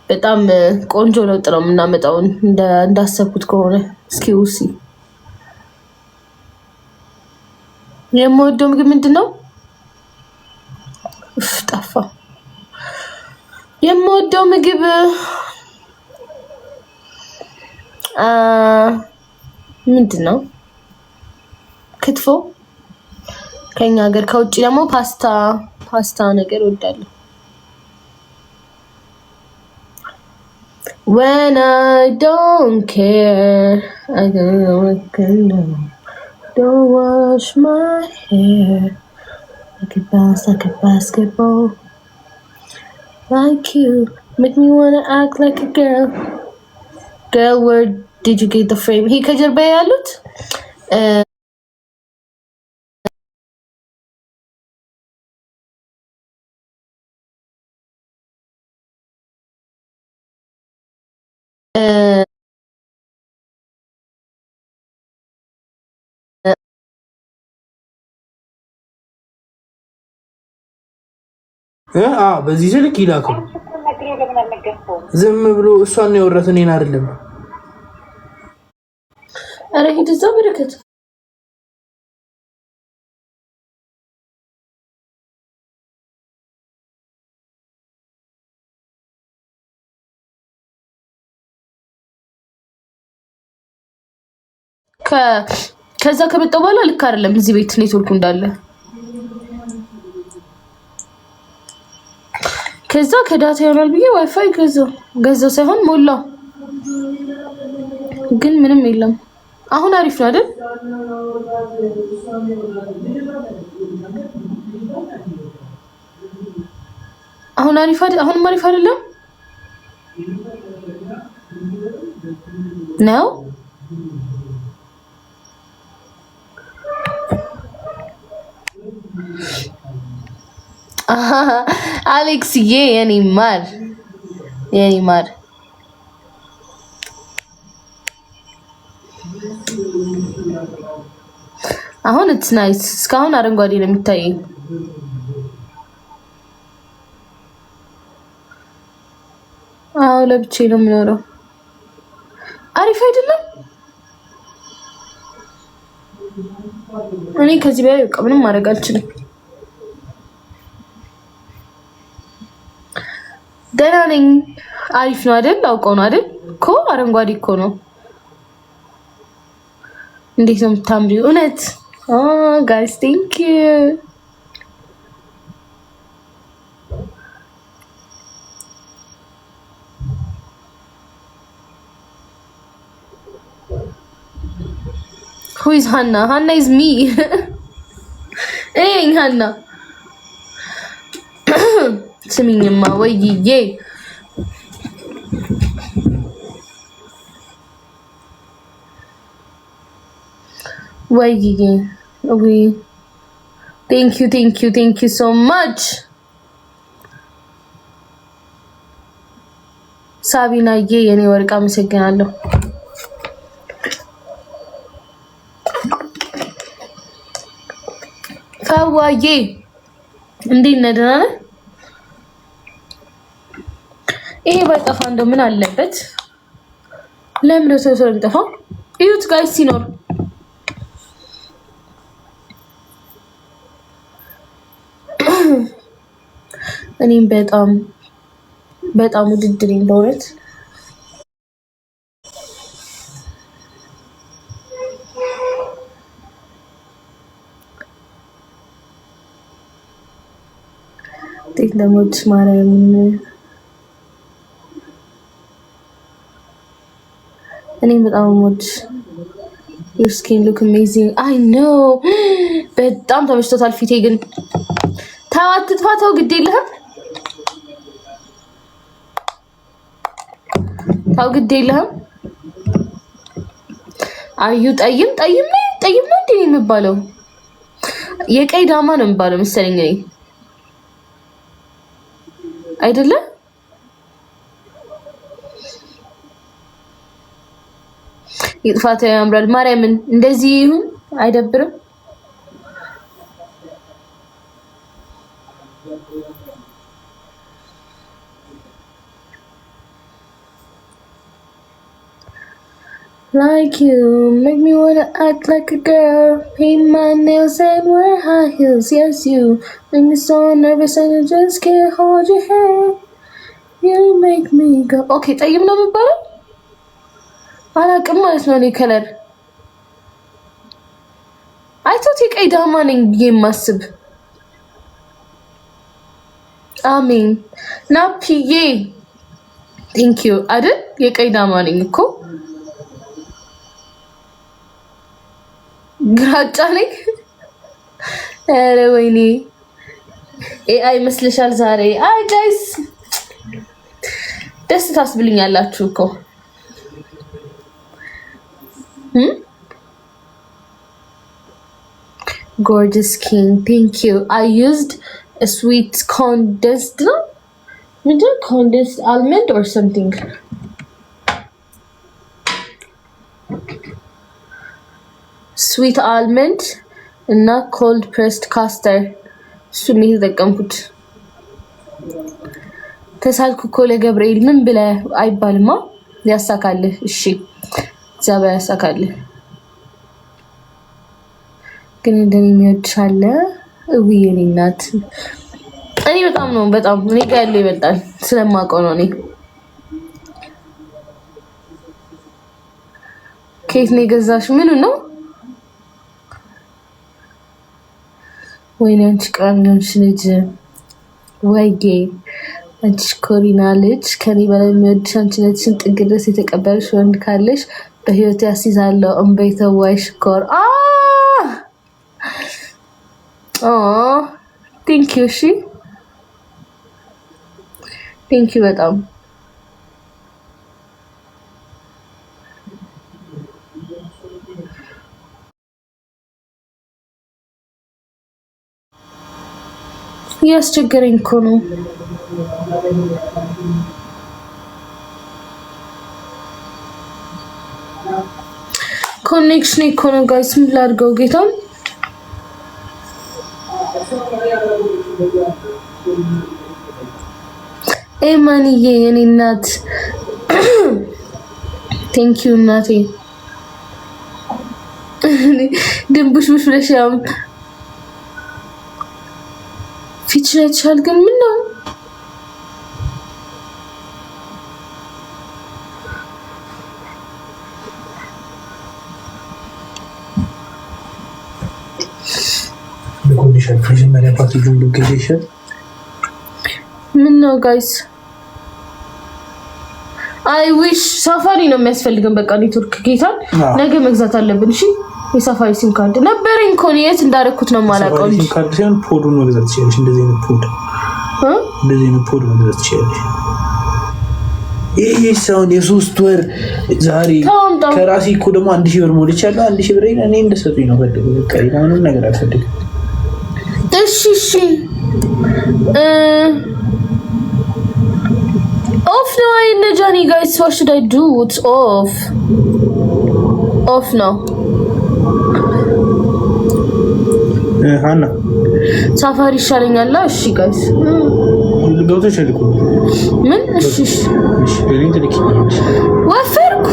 በጣም ቆንጆ ለውጥ ነው የምናመጣው እንዳሰብኩት ከሆነ። እስኪ ውሲ የምወደው ምግብ ምንድን ነው? ጠፋ። የምወደው ምግብ ምንድን ነው? ክትፎ ከኛ ሀገር፣ ከውጭ ደግሞ ፓስታ ነገር እወዳለሁ። When I don't care, I don't wash my hair. I could bounce like a basketball. Like you, make me wanna act like a girl. Girl, where did you get the frame? He ከጀርባ ያሉት በዚህ ስልክ ይላከው ዝም ብሎ እሷን ነው የወረተ እኔን አይደለም። አረ ሂድ እዛ በረከት ከዛ ከመጣው በኋላ ልክ አይደለም። እዚህ ቤት ኔትወርኩ እንዳለ ከዛ ከዳታ ይሆናል ብዬ ዋይፋይ ገዛው ሳይሆን ሞላው፣ ግን ምንም የለም። አሁን አሪፍ ነው አይደል? አሁን አሪፍ አይደለም ነው። አሌክስ የኔ ማር አሁን it's nice። እስካሁን አረንጓዴ ነው የሚታየኝ። አዎ ለብቻዬ ነው የምኖረው። አሪፍ አይደለም? እኔ ከዚህ በላይ በቃ ምንም ማድረግ አልችልም። ደህና ነኝ። አሪፍ ነው አይደል? አውቀው ነው አይደል? እኮ አረንጓዴ እኮ ነው። እንዴት ነው የምታምሪው? እውነት ጋይስ ቴንክ ዩ። Who is Hannah? Hannah is me. Hey Hannah. ስሚኝማ ወይዬ ወይዬ ወይ thank you so much ሳቢናዬ የኔ ወርቅ አመሰግናለሁ። ፈዋዬ እንዴት ነህ? ደህና ነህ? ይሄ ባይጠፋ እንደው ምን አለበት? ለምን ነው ሰው የሚጠፋው? እዩት ጋይስ ሲኖር እኔም በጣም ውድድር እንደሆነት ለሞት ማርያም እኔም በጣም ሞድ your skin look amazing I know በጣም ተመችቶታል ፊቴ ግን ተው አትጥፋተው ግድ የለህም ታው ግድ የለህም አዩ ጠይም ነው እንዴ የሚባለው የቀይ ዳማ ነው የሚባለው መሰለኝ እኔ አይደለም ይጥፋት ያምራል ማርያምን እንደዚህ ይሁን አይደብርም like you. Make me wanna act like a girl. Paint my nails and wear high heels. Yes, you make me so nervous and I just can't hold your hand. You make me go. Okay, ጠይም ነው የሚባለው? አላውቅም ማለት ነው። እኔ ከለር አይቶት የቀይ ዳማ ነኝ ብዬ የማስብ አሜን ናፒዬ ቴንክ ዩ አይደል? የቀይ ዳማ ነኝ እኮ ግራጫ ነኝ። ኧረ ወይኔ ኤአይ መስልሻል ዛሬ። አይ ጋይስ ደስ ታስብልኛላችሁ እኮ gorgeous king thank you. I used a sweet condensed condensed almond or something. Sweet almond and not cold pressed castor. እሱን የተጠቀምኩት ተሳልኩ እኮ ለገብርኤል ምን ብለህ አይባልማ። ያሳካልህ። እሺ እግዚአብሔር ያሳካልህ። ግን እንደኔ የሚወድሻለ እውዬ እኔ እናት እኔ በጣም እኔ ጋር ያለው ይበልጣል ስለማውቀው ነው። እኔ ከየት ነው የገዛሽ? ምኑ ነው? ወይኔ አንቺ ቃልሽ ልጅ ወይጌ አንቺ ኮሪና ልጅ ከኔ በላይ የሚወድሽ አንቺ ነሽን ጥግ ድረስ የተቀበልሽ ወንድ ካለሽ በህይወት ያስይዛለሁ እንበይ ተዋይ ሽኮር ቴንክ ዩ እሺ ቴንክ ዩ በጣም ያስቸገረኝ እኮ ነው። ኮኔክሽን እኮ ነው ጋይስ። ምን ላድርገው ጌታም ኤማንዬ የኔ እናት ቴንክ ዩ እናቴ። ድንቡሽቡሽ ብለሽ ያው ፊትሽ ላይ ተሻል ግን ምን ነው ለኮንዲሽን መጀመሪያ ፓኬጁን ልገዛሽ። ምን ነው ጋይስ አይ ዊሽ ሳፋሪ ነው የሚያስፈልገን። በቃ ኔትወርክ ጌታን ነገ መግዛት አለብን። እሺ የሳፋሪ ሲም ካርድ ነበረኝ እኮ ነው የት እንዳደረኩት ነው የማላውቀው እንጂ ሲም ካርድ ሲሆን ፖዱን መግዛት ትችያለሽ። እንደዚህ አይነት ፖድ መግዛት ትችያለሽ። ይሄ ሳውንድ የሶስት ወር ዛሬ ከራሴ እኮ ደግሞ 1000 ብር ሞልቻለሁ። 1000 ብር እኔ እንደሰጡኝ ነው ፈልገው በቃ ምንም ነገር አልፈልግም። እሺ off no in the Johnny guys, what should I do? It's off now. ሃና ሳፋሪ ይሻለኛል። እሺ ጋይስ ገብተሽ ልኩ ምን? እሺ በሊንክ ልክልሽ። ወፈርኩ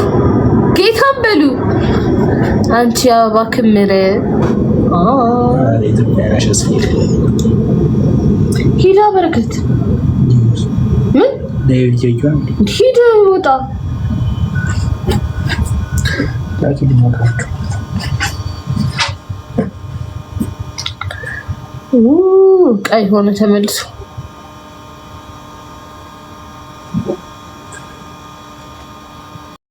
ጌታን በሉ አንቺ አበባ ክምር ሂዳ በረከት ምን ሂድ ወጣ ቀይ ሆነ ተመልሶ